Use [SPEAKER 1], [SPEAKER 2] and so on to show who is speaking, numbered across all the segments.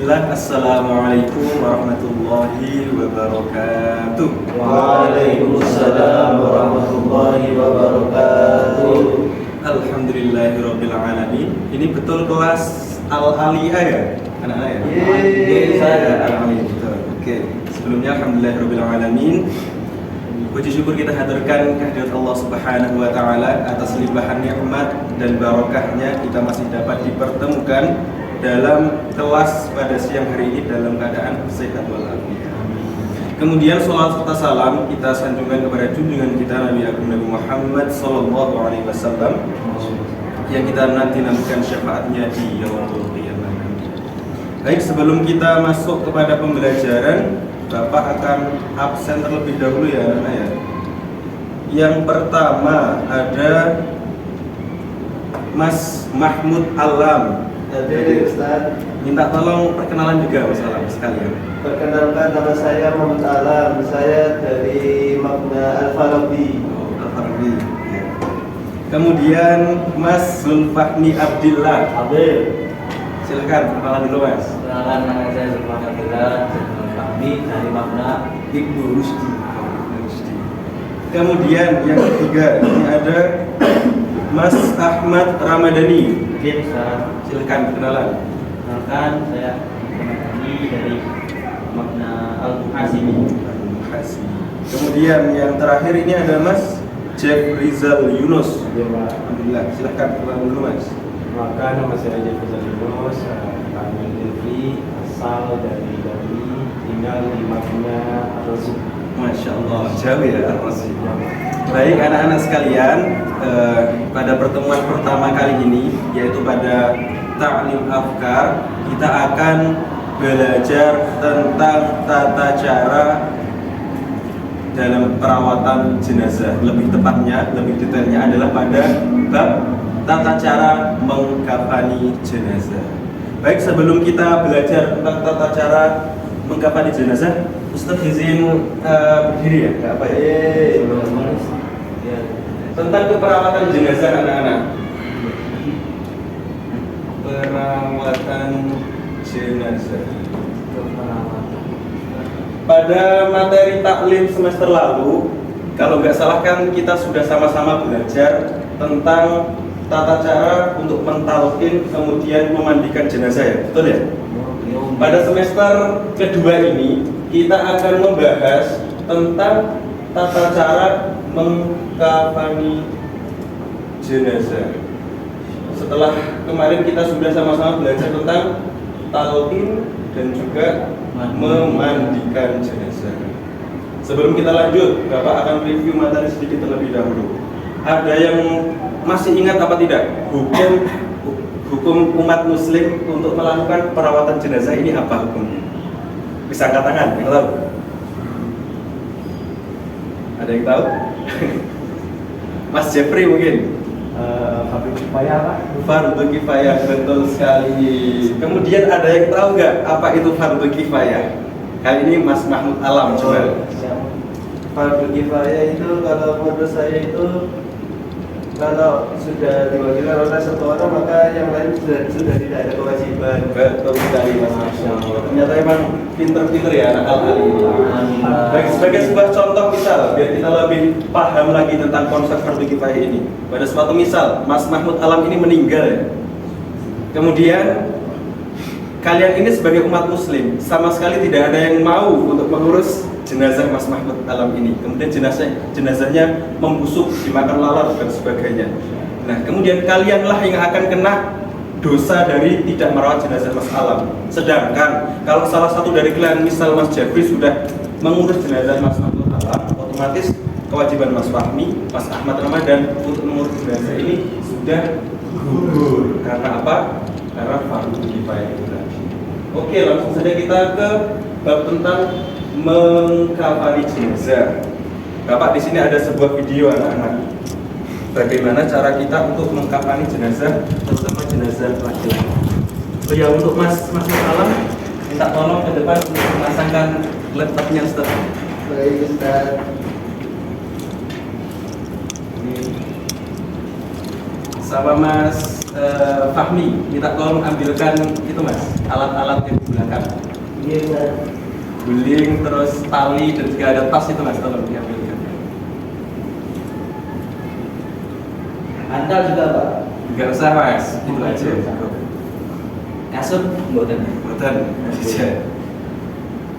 [SPEAKER 1] Bismillah, Assalamualaikum warahmatullahi wabarakatuh.
[SPEAKER 2] Waalaikumsalam warahmatullahi wabarakatuh.
[SPEAKER 1] Alhamdulillahirabbil alamin. Ini betul kelas Al-Aliyah ya? Anak-anak ya?
[SPEAKER 2] Iya.
[SPEAKER 1] Al-Aliyah, betul. Oke. Sebelumnya alhamdulillahirabbil alamin. Puji syukur kita haturkan kehadirat Allah Subhanahu wa taala atas limpahan nikmat dan barokahnya kita masih dapat dipertemukan dalam kelas pada siang hari ini dalam keadaan sehat walafiat. Kemudian sholawat serta salam kita sanjungkan kepada junjungan kita Nabi Agung Nabi Muhammad Sallallahu Alaihi Wasallam yang kita nantikan syafaatnya di yaumul qiyamah. Baik, sebelum kita masuk kepada pembelajaran, Bapak akan absen terlebih dahulu ya anak-anak ya. Yang pertama ada Mas Mahmud Alam.
[SPEAKER 2] Jadi Ustaz,
[SPEAKER 1] Minta tolong perkenalan juga Mas Alam sekalian.
[SPEAKER 2] perkenalkan nama saya Muhammad Alam. Saya dari Makna Al-Farabi.
[SPEAKER 1] Al-Farabi. Ya. Kemudian Mas Zulfahmi Abdillah.
[SPEAKER 2] Abel.
[SPEAKER 1] Silakan perkenalan dulu Mas.
[SPEAKER 3] Perkenalkan, nama saya Zulfahmi Abdillah Fahmi dari Makna
[SPEAKER 1] Ibnu Rusdi. Kemudian yang ketiga ini ada Mas Ahmad Ramadhani.
[SPEAKER 3] Oke, Ustaz.
[SPEAKER 1] Silakan perkenalan.
[SPEAKER 3] Perkenalkan, saya Muhammad Fahmi dari Makna Al-Hasimi.
[SPEAKER 1] Kemudian yang terakhir ini ada Mas Jeff Rizal Yunus. Alhamdulillah. Silakan perkenalan dulu Mas.
[SPEAKER 4] Maka nama saya Jeff Rizal Yunus, kami Devi, asal dari Bali, tinggal di Makna Al-Rasul.
[SPEAKER 1] Masya Allah, jauh ya Ar-Rasul. Baik anak-anak sekalian, pada pertemuan pertama kali ini, yaitu pada Ta'lim Afkar, kita akan belajar tentang tata cara dalam perawatan jenazah. Lebih tepatnya, lebih detailnya adalah pada bab tata cara mengkafani jenazah. Baik, sebelum kita belajar tentang tata cara mengkafani jenazah, Ustaz izin berdiri ya, nggak apa ya? Tentang keperawatan jenazah anak-anak. Perawatan jenazah. Pada materi taklim semester lalu, kalau nggak salah kan kita sudah sama-sama belajar tentang tata cara untuk mentalkin kemudian memandikan jenazah ya, betul ya? Pada semester kedua ini kita akan membahas tentang tata cara mengkafani jenazah. Setelah kemarin kita sudah sama-sama belajar tentang talqin dan juga memandikan jenazah. Sebelum kita lanjut, Bapak akan review materi sedikit terlebih dahulu. Ada yang masih ingat apa tidak? Hukum umat muslim untuk melakukan perawatan jenazah ini apa hukumnya? Bisa angkat tangan, yang tahu? Ada yang tahu? Mas Jeffrey mungkin?
[SPEAKER 4] Fardu kifayah apa?
[SPEAKER 1] Fardu kifayah, betul sekali. Kemudian ada yang tahu nggak apa itu fardu kifayah? Kali ini Mas Mahmud Alam coba.
[SPEAKER 2] Fardu kifayah itu kalau menurut saya itu kalau sudah diwakilkan oleh satu orang maka yang lain sudah tidak ada kewajiban.
[SPEAKER 1] Betul sekali Mas. Masya Allah. Ternyata emang pinter-pinter ya anak al ini. Bagi sebagai sebuah contoh misal, biar kita lebih paham lagi tentang konsep fardu kifayah ini. Pada suatu misal, Mas Mahmud Alam ini meninggal ya. Kemudian kalian ini sebagai umat muslim sama sekali tidak ada yang mau untuk mengurus jenazah Mas Mahmud Alam ini. Kemudian jenazahnya membusuk, dimakan lalat dan sebagainya. Nah, kemudian kalianlah yang akan kena dosa dari tidak merawat jenazah Mas Alam. Sedangkan kalau salah satu dari kalian, misal Mas Jeffrey sudah mengurus jenazah Mas Mahmud Alam, otomatis kewajiban Mas Fahmi, Mas Ahmad Ramadan untuk mengurus jenazah ini sudah gugur. Karena apa? Karena fardu kifayah itu tadi. Oke, langsung saja kita ke bab tentang mengkafani jenazah. Bapak, di sini ada sebuah video anak-anak. Bagaimana cara kita untuk mengkafani jenazah, terutama jenazah laki-laki. Oh ya, untuk Mas Alam, minta tolong ke depan untuk memasangkan laptopnya Ustaz.
[SPEAKER 2] Baik Ustaz.
[SPEAKER 1] Ini sama Mas Fahmi, minta tolong ambilkan itu mas, alat-alat yang di belakang.
[SPEAKER 2] Iya benar.
[SPEAKER 1] Guling, terus tali, dan juga ada tas itu mas, tolong diambilkan.
[SPEAKER 3] Antar juga Pak.
[SPEAKER 1] Nggak usah mas, itu aja.
[SPEAKER 3] Kasut mboten.
[SPEAKER 1] Buatan, bisa.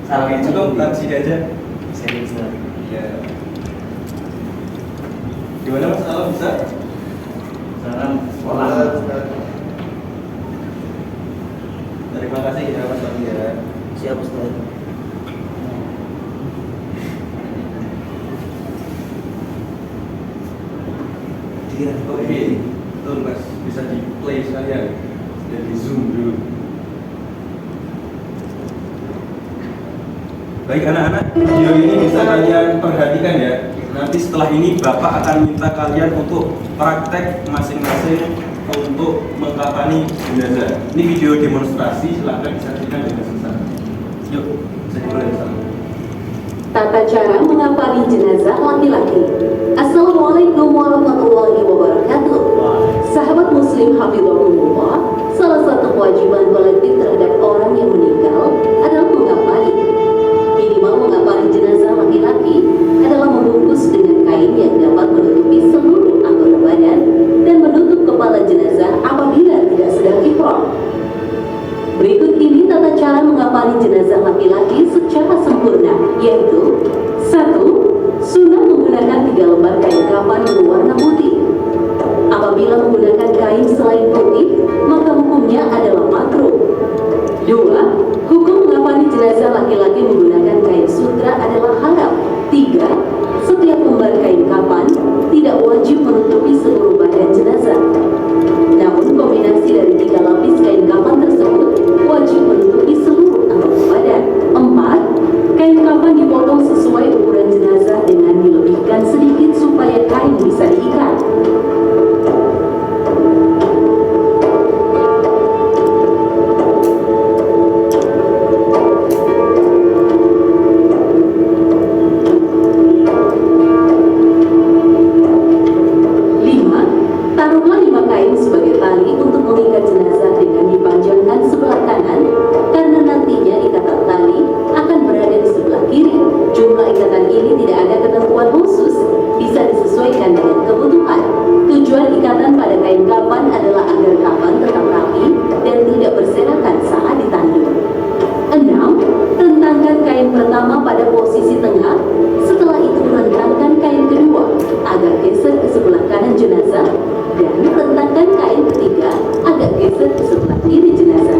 [SPEAKER 3] Salam
[SPEAKER 1] Oke, cukup, langsung sini aja.
[SPEAKER 3] Serius.
[SPEAKER 1] Iya. Gimana mas, salam bisa?
[SPEAKER 3] Salam sekolah.
[SPEAKER 1] Terima kasih ya mas Fahmi ya.
[SPEAKER 3] Siap Ustaz.
[SPEAKER 1] Oke, betul mas, bisa di play sekalian dan di zoom dulu. Baik anak-anak, video ini bisa kalian perhatikan ya. Nanti setelah ini Bapak akan minta kalian untuk praktek masing-masing untuk mengkafani jenazah. Ini video demonstrasi, silahkan disaksikan dengan selesai. Yuk, bisa dimulai bersama.
[SPEAKER 5] Tata cara mengapani jenazah laki-laki. Assalamualaikum warahmatullahi wabarakatuh. Sahabat muslim hafizahumullah, salah satu kewajiban kolektif terhadap orang yang meninggal adalah mengapani. Minimal mengapani jenazah laki-laki adalah membungkus dengan kain yang dapat menutupi seluruh anggota badan dan menutup kepala jenazah apabila tidak sedang ihram. Berikut ini tata cara mengapani jenazah laki-laki secara sempurna, yaitu 1. Sunnah menggunakan 3 lembar kain kafan berwarna putih. Apabila menggunakan kain selain putih, maka hukumnya adalah makruh. 2. Hukum mengapani jenazah laki-laki menggunakan kain sutra adalah haram. 3. Setiap lembar kain kafan tidak wajib menutupi seluruh badan jenazah. Namun kombinasi dari 3 lapis kain kafan tersebut wajib menutupi seluruh anggota badan. 4. Kain kafan dipotong sesuai ukuran jenazah dengan dilebihkan sedikit supaya kain bisa diikat. Taruhlah 5 kain sebagai tali untuk mengikat jenazah dengan dipanjangkan sebelah kanan, karena nantinya ikatan tali akan berada di sebelah kiri. Jumlah ikatan ini tidak ada ketentuan khusus, bisa disesuaikan dengan kebutuhan. Tujuan ikatan pada kain kafan adalah agar kafan tetap rapi dan tidak berserakan saat ditanduk. 6. Rentangkan kain pertama pada posisi tengah, setelah itu rentangkan kain kedua agar geser ke sebelah kanan jenazah, dan rentangkan kain ketiga agak geser ke sebelah kiri jenazah.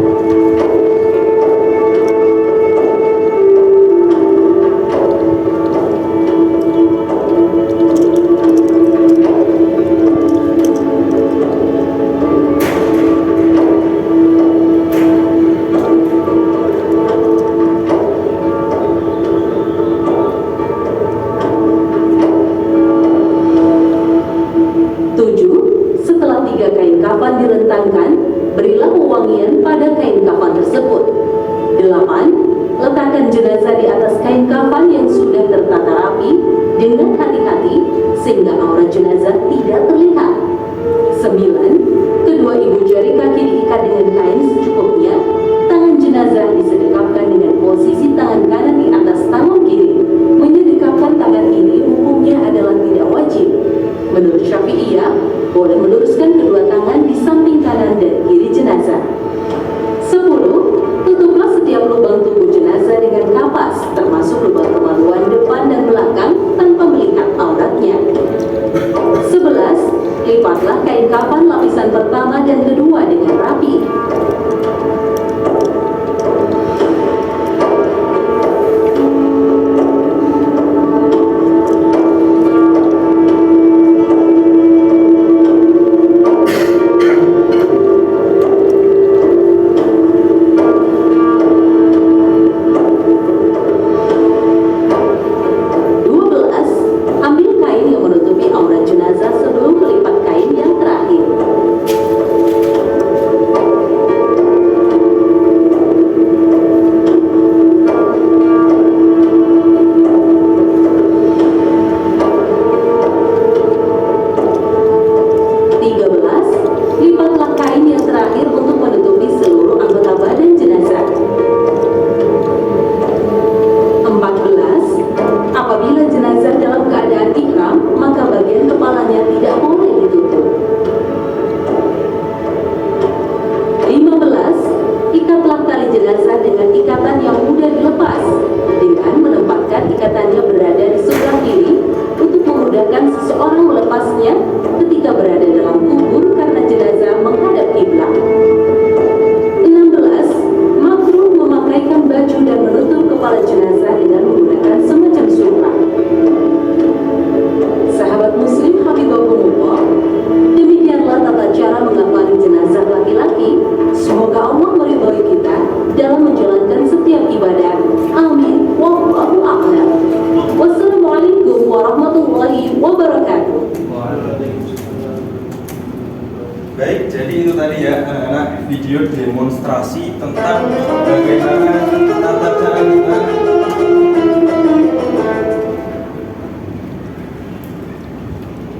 [SPEAKER 1] Baik, jadi itu tadi ya anak-anak video demonstrasi tentang bagaimana tata cara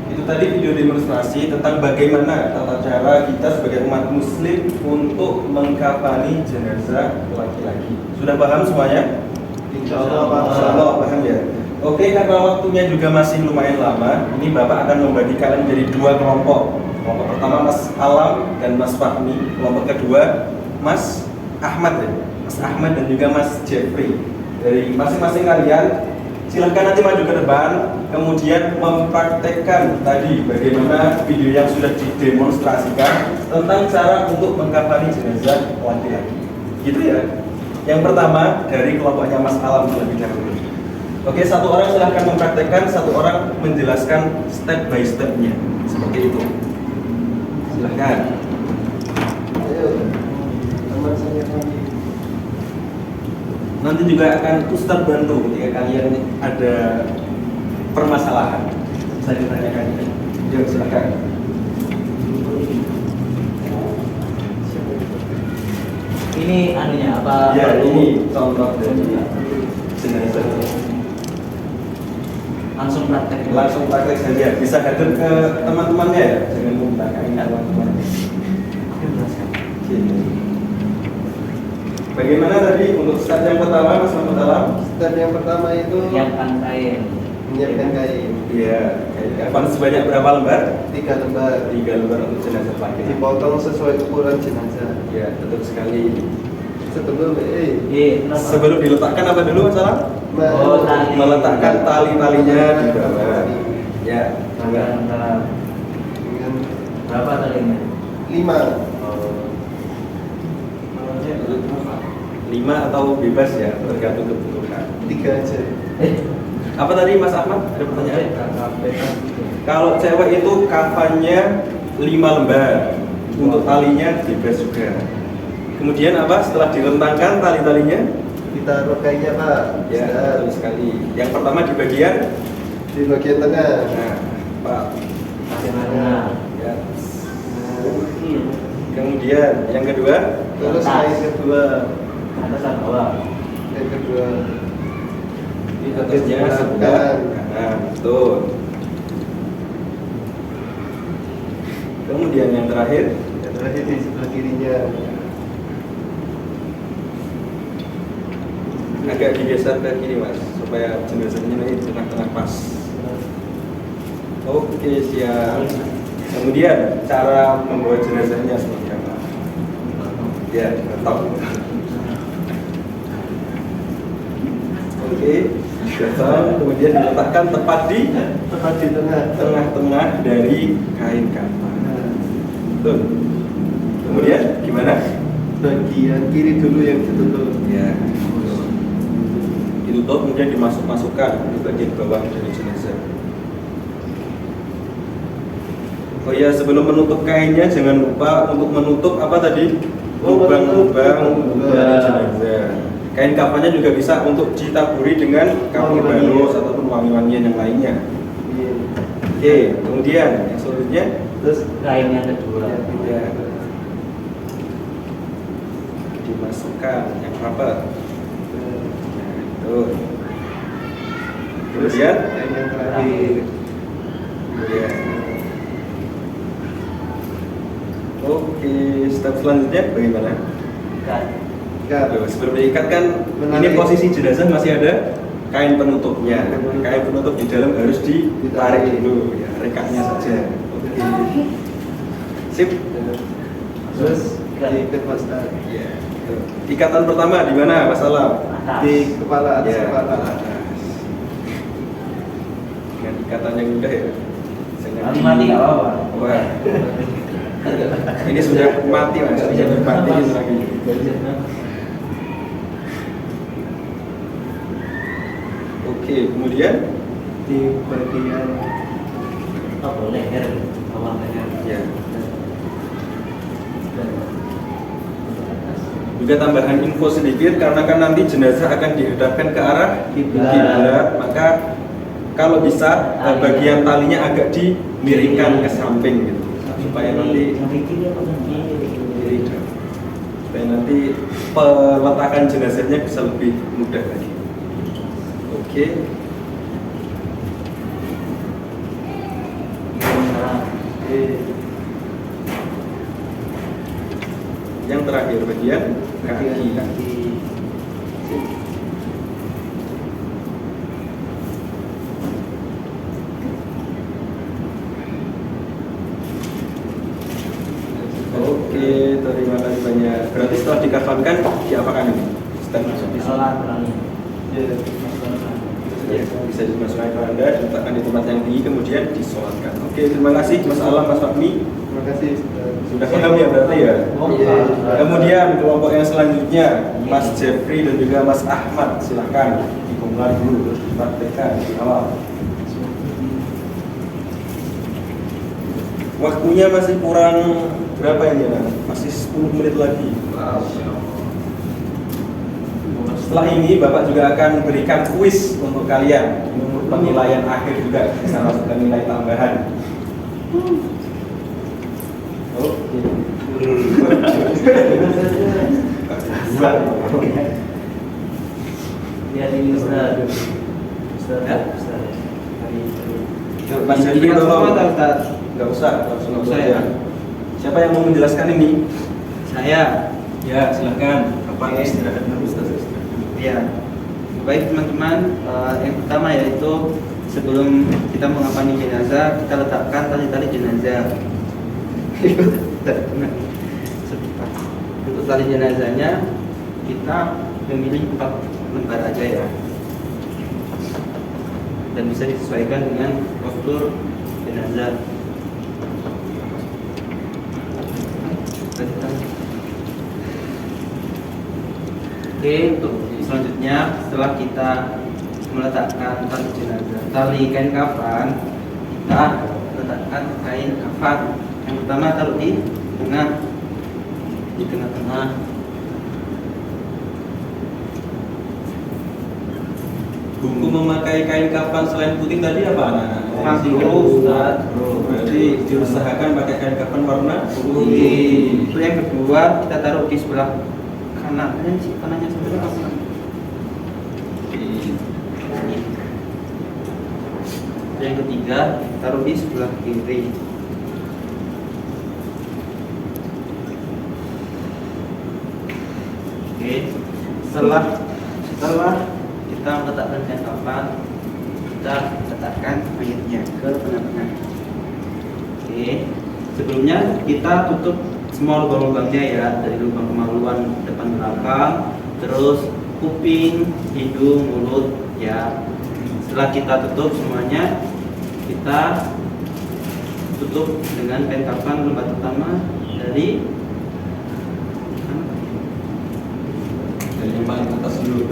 [SPEAKER 1] kita tadi video demonstrasi tentang bagaimana tata cara kita sebagai umat muslim untuk mengkafani jenazah laki-laki. Sudah paham semuanya? Insyaallah paham ya. Oke, karena waktunya juga masih lumayan lama, ini Bapak akan membagi kalian menjadi dua kelompok. Kelompok pertama Mas Alam dan Mas Fahmi, kelompok kedua Mas Ahmad ya. Mas Ahmad dan juga Mas Jeffrey. Dari masing-masing kalian silahkan nanti maju ke depan, kemudian mempraktekkan tadi bagaimana video yang sudah didemonstrasikan tentang cara untuk mengkafani jenazah laki-laki. Gitu ya. Yang pertama dari kelompoknya Mas Alam terlebih dahulu. Oke, satu orang silahkan mempraktekkan, satu orang menjelaskan step by stepnya. Seperti itu. Silahkan.
[SPEAKER 2] Ayo, teman saya lagi.
[SPEAKER 1] Nanti juga akan Ustadz bantu ketika kalian ada permasalahan. Bisa ditanyakan. Yuk, silahkan.
[SPEAKER 3] Ini anunya apa?
[SPEAKER 1] Ya, ini contoh dari jenazah. Langsung praktek saja. Bisa hadir ke teman-temannya ya, jangan menggunakan teman-teman. Bagaimana tadi untuk step yang pertama, Mas Muhammad Alam?
[SPEAKER 2] Step yang pertama itu
[SPEAKER 3] Menyiapkan kain.
[SPEAKER 2] menyiapkan kain.
[SPEAKER 1] Iya, kapan sebanyak berapa lembar?
[SPEAKER 2] 3 lembar.
[SPEAKER 1] 3 lembar untuk jenazah laki-laki.
[SPEAKER 2] Dipotong sesuai ukuran jenazah.
[SPEAKER 1] Ya, betul sekali. Sebelum diletakkan apa dulu Mas Alam?
[SPEAKER 3] Oh, tali.
[SPEAKER 1] Meletakkan tali-talinya di bawah. Ya, enggak.
[SPEAKER 2] Dengan
[SPEAKER 3] Berapa talinya?
[SPEAKER 2] 5.
[SPEAKER 1] 5 atau bebas ya, tergantung kebutuhan.
[SPEAKER 2] 3 aja.
[SPEAKER 1] Apa tadi Mas Ahmad? Ada pertanyaan? Kalau cewek itu kafannya 5 lembar, untuk talinya bebas juga. Kemudian apa? Setelah direntangkan tali-talinya,
[SPEAKER 2] Ditaruh kainnya Pak.
[SPEAKER 1] ya betul sekali. Yang pertama di bagian,
[SPEAKER 2] Di bagian tengah.
[SPEAKER 1] nah, Pak.
[SPEAKER 3] Bagaimana?
[SPEAKER 1] Ya. Kemudian yang kedua,
[SPEAKER 2] Terus kain kedua.
[SPEAKER 3] Atas atau bawah?
[SPEAKER 2] Kain kedua.
[SPEAKER 1] di atasnya sebelah kanan, betul. Kemudian yang terakhir,
[SPEAKER 2] Yang terakhir di sebelah kirinya.
[SPEAKER 1] agak digeser ke kiri Mas, supaya jenazahnya ini di tengah-tengah pas. Oke, siap. Kemudian cara membawa jenazahnya seperti apa? Ya, top. Oke, datang, kemudian diletakkan tepat di tengah-tengah dari kain kafan. Betul. Kemudian gimana?
[SPEAKER 2] Bagian kiri dulu yang ditutup.
[SPEAKER 1] Ya. Ditutup kemudian dimasukkan di bagian bawah dari jenazah. Oh ya, sebelum menutup kainnya jangan lupa untuk menutup apa tadi? Lubang-lubang dari jenazah. Kain kafannya juga bisa untuk ditaburi dengan kapur bagus ataupun wangi-wangian yang lainnya. Oke, kemudian yang selanjutnya
[SPEAKER 2] Terus
[SPEAKER 3] Kain yang kedua.
[SPEAKER 1] ya, dimasukkan yang rapat. Nah, itu. Kemudian
[SPEAKER 2] kain yang terakhir.
[SPEAKER 1] ya. Oke, step selanjutnya bagaimana?
[SPEAKER 3] Kan.
[SPEAKER 2] Ikat.
[SPEAKER 1] Loh, sebelum diikat kan
[SPEAKER 2] Menarik.
[SPEAKER 1] ini posisi jenazah masih ada kain penutupnya. Kain penutup di dalam harus ditarik dulu ya, rekatnya saja. Oke. Sip.
[SPEAKER 2] Terus diikat Mas Tar.
[SPEAKER 1] Ya. Ikatan pertama di mana Mas Alam?
[SPEAKER 3] Atas.
[SPEAKER 2] Di kepala atas
[SPEAKER 1] Ya,
[SPEAKER 2] kepala.
[SPEAKER 1] atas. Dengan ikatan yang mudah ya.
[SPEAKER 3] Nanti mati nggak apa-apa.
[SPEAKER 1] Wah. Ini sudah mati Mas, bisa dimatiin lagi. Oke, kemudian
[SPEAKER 2] Di bagian
[SPEAKER 3] Apa leher? Bawah leher.
[SPEAKER 1] ya. Juga tambahan info sedikit karena kan nanti jenazah akan dihadapkan ke arah kiblat, maka kalau bisa bagian talinya agak dimiringkan ke samping gitu. supaya nanti
[SPEAKER 3] Yang kiri apa yang kiri?
[SPEAKER 1] kiri, supaya nanti peletakan jenazahnya bisa lebih mudah lagi. Oke.
[SPEAKER 2] Oke.
[SPEAKER 1] Yang terakhir bagian kaki.
[SPEAKER 2] Kaki.
[SPEAKER 1] Oke, terima kasih banyak. Berarti setelah dikafankan, diapakan ini? Setelah masuk di sini.
[SPEAKER 3] Sholat berani.
[SPEAKER 1] Ya, bisa dimasukkan ke Anda, diletakkan di tempat yang tinggi, kemudian disolatkan. Oke, terima kasih Mas Alam, Mas Fahmi.
[SPEAKER 2] Terima kasih.
[SPEAKER 1] Sudah paham ya berarti ya?
[SPEAKER 2] Iya.
[SPEAKER 1] Kemudian kelompok yang selanjutnya, Mas Jeffrey dan juga Mas Ahmad, silahkan dibongkar dulu, terus dipraktekkan di awal. Waktunya masih kurang berapa ini ya? Masih 10 menit lagi. Setelah ini Bapak juga akan berikan kuis untuk kalian untuk penilaian akhir juga, bisa masukkan nilai tambahan. Oke.
[SPEAKER 3] Lihat ini Ustaz. Ustaz.
[SPEAKER 1] Ya?
[SPEAKER 3] Ustaz.
[SPEAKER 1] Mas Jeffrey tolong. Nggak usah, langsung
[SPEAKER 2] Nggak usah,
[SPEAKER 1] aja.
[SPEAKER 2] ya.
[SPEAKER 1] Siapa yang mau menjelaskan ini?
[SPEAKER 2] Saya.
[SPEAKER 1] Ya, silakan. Bapak
[SPEAKER 2] Oke.
[SPEAKER 1] istirahat dulu, Ustaz.
[SPEAKER 2] Ya. Baik teman-teman, yang pertama yaitu sebelum kita mengapani jenazah, kita letakkan tali-tali jenazah. Untuk tali jenazahnya kita memilih 4 lembar aja ya, dan bisa disesuaikan dengan postur jenazah. Oke, untuk selanjutnya setelah kita meletakkan tali jenazah, tali kain kafan, kita letakkan kain kafan. Yang pertama taruh di tengah-tengah.
[SPEAKER 1] Buku memakai kain kafan selain putih tadi apa anak-anak?
[SPEAKER 2] Biru, Ustaz.
[SPEAKER 1] Berarti diusahakan pakai kain kafan warna
[SPEAKER 2] Putih. Itu yang kedua, kita taruh di sebelah kanan. Kanannya sebelah kanan. Yang ketiga, taruh di sebelah kiri. Oke, setelah kita meletakkan kain kafan, kita letakkan mayatnya ke tengah-tengah. Oke, sebelumnya kita tutup semua lubang-lubangnya ya, dari lubang kemaluan depan belakang, terus kuping, hidung, mulut ya. Setelah kita tutup semuanya, kita tutup dengan kain kafan lembar pertama dari
[SPEAKER 1] yang paling atas dulu.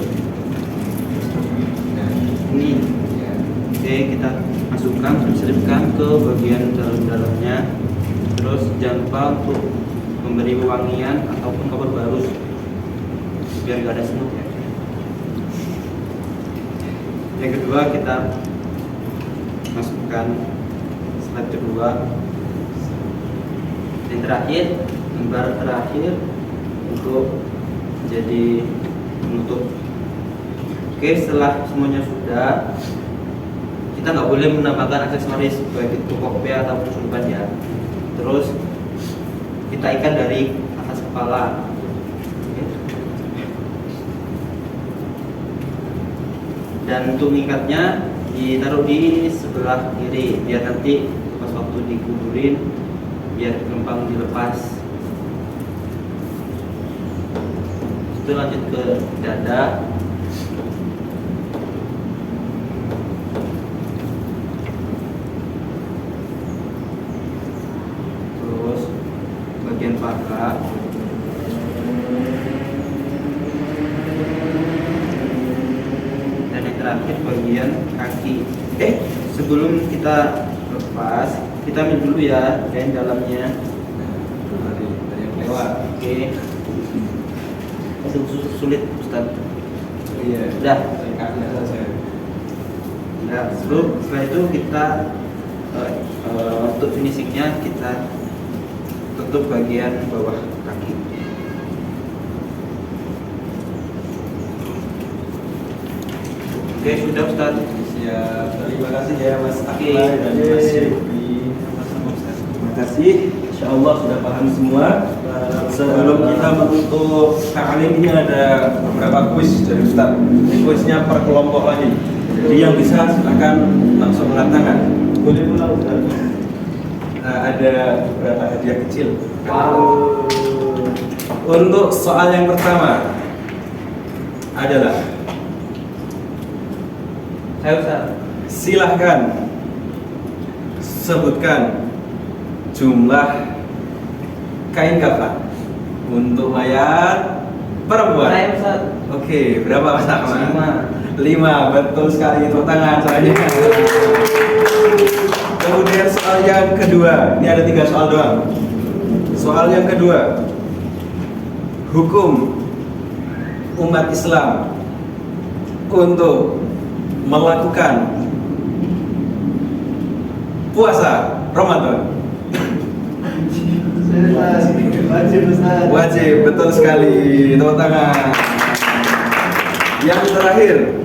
[SPEAKER 2] ini. Oke, kita masukkan, selipkan ke bagian dalam-dalamnya. Terus jangan lupa untuk memberi wewangian ataupun kabar baru biar gak ada semut ya. Yang kedua, kita masukkan slide kedua. Yang terakhir, lembar terakhir untuk jadi penutup. Oke, setelah semuanya sudah, kita nggak boleh menambahkan aksesoris baik itu kopi ataupun sorban ya. Terus kita ikat dari atas kepala. Oke. Dan untuk ngikatnya ditaruh di sebelah kiri biar nanti pas waktu dikuburin biar gampang dilepas. Itu lanjut ke dada. Terus bagian paha. Dan yang terakhir bagian kaki. Sebelum kita lepas, kita ambil dulu ya kain dalamnya.
[SPEAKER 1] Dari yang lewat.
[SPEAKER 2] Oke. Itu sulit Ustaz.
[SPEAKER 1] Iya.
[SPEAKER 2] Udah.
[SPEAKER 1] Singkatnya saja.
[SPEAKER 2] Nah, setelah itu kita untuk finishingnya kita tutup bagian bawah kaki. Oke, sudah Ustaz.
[SPEAKER 1] Siap. Terima kasih ya Mas
[SPEAKER 2] Oke.
[SPEAKER 1] Akmal dan Mas Syekhi. Terima kasih. Insya Allah sudah paham semua. Sebelum kita menutup ta'lim ini ada beberapa kuis dari Ustaz. Ini kuisnya per kelompok lagi. Jadi yang bisa silakan langsung angkat tangan. Boleh mulai Ustaz. Ada beberapa hadiah kecil. Untuk soal yang pertama adalah,
[SPEAKER 2] Saya Ustaz.
[SPEAKER 1] silahkan sebutkan jumlah kain kafan untuk mayat perempuan.
[SPEAKER 2] Saya Ustaz.
[SPEAKER 1] Oke, berapa Mas Ahmad?
[SPEAKER 2] 5.
[SPEAKER 1] 5, betul sekali. Tepuk tangan soalnya. Kemudian soal yang kedua, ini ada 3 soal doang. Soal yang kedua, hukum umat Islam untuk melakukan puasa Ramadan. Wajib, betul sekali. Tepuk tangan. Yang terakhir,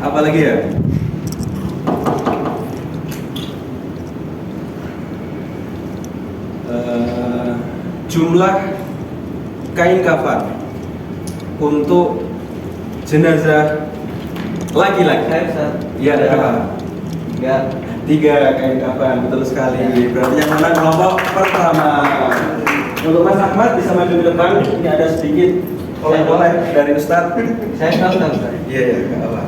[SPEAKER 1] apa lagi ya? Jumlah kain kafan untuk jenazah laki-laki.
[SPEAKER 2] Saya Ustaz.
[SPEAKER 1] Iya, ada berapa? 3 kain kafan, betul sekali. Berarti yang menang kelompok pertama. Untuk Mas Ahmad bisa maju ke depan. Ini ada sedikit oleh-oleh dari Ustadz.
[SPEAKER 2] Saya tahu Ustaz.
[SPEAKER 1] Iya, iya, nggak apa.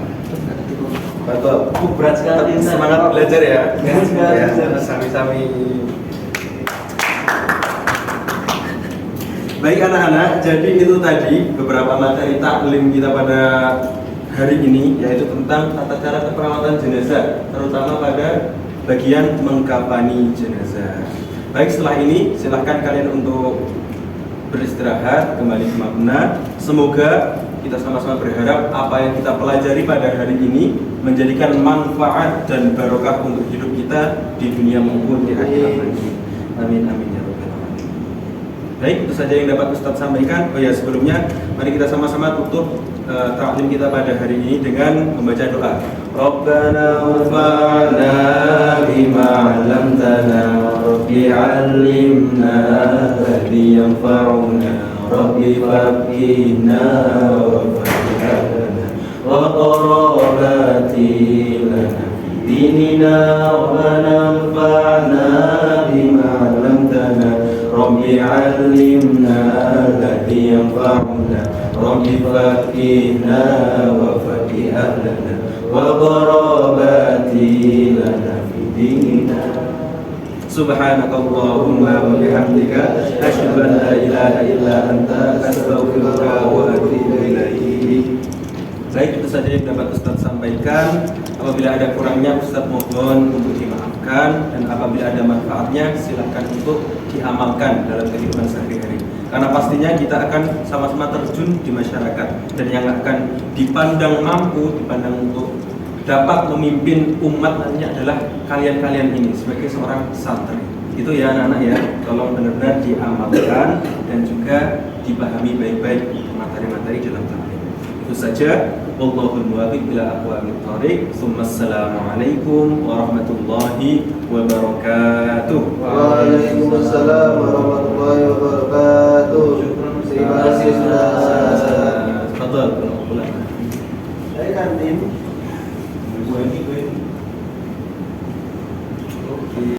[SPEAKER 1] Betul.
[SPEAKER 3] Berat sekali.
[SPEAKER 1] Tetap semangat belajar ya.
[SPEAKER 3] Berat sekali.
[SPEAKER 1] Ya, sami-sami. Baik anak-anak, jadi itu tadi beberapa materi taklim kita pada hari ini, yaitu tentang tata cara keperawatan jenazah, terutama pada bagian mengkafani jenazah. Baik, setelah ini silahkan kalian untuk beristirahat kembali ke Mabna. Semoga kita sama-sama berharap apa yang kita pelajari pada hari ini menjadikan manfaat dan barokah untuk hidup kita di dunia maupun di akhirat nanti. Amin amin ya rabbal alamin. Baik, itu saja yang dapat Ustadz sampaikan. Oh ya, sebelumnya mari kita sama-sama tutup taklim kita pada hari ini dengan membaca doa. Rabbana anfa'na bima 'allamtana rabbi 'allimna alladhi yanfa'una rabbi faqihna wa qarabati lana fi dinina rabbana anfa'na bima 'allamtana rabbi 'allimna alladhi yanfa'una rabbi faqihna wa faqih ahlana wa qarabati lana fi dinina. Subhanakallahumma wa bihamdika asyhadu an la ilaha illa anta astaghfiruka wa atubu ilaik. Baik, itu saja yang dapat Ustadz sampaikan. Apabila ada kurangnya Ustadz mohon untuk dimaafkan, dan apabila ada manfaatnya silahkan untuk diamalkan dalam kehidupan sehari-hari. Karena pastinya kita akan sama-sama terjun di masyarakat, dan yang akan dipandang mampu, dipandang untuk dapat memimpin umat nantinya adalah kalian-kalian ini sebagai seorang santri. Itu ya anak-anak ya, tolong benar-benar diamalkan dan juga dipahami baik-baik materi-materi dalam taklim. Itu saja. Wallahul muwaffiq ila aqwamit thoriq. Assalamualaikum warahmatullahi wabarakatuh.
[SPEAKER 2] Waalaikumsalam warahmatullahi wabarakatuh. Terima kasih Ustaz.
[SPEAKER 1] Tafadhal.
[SPEAKER 2] Saya kantin.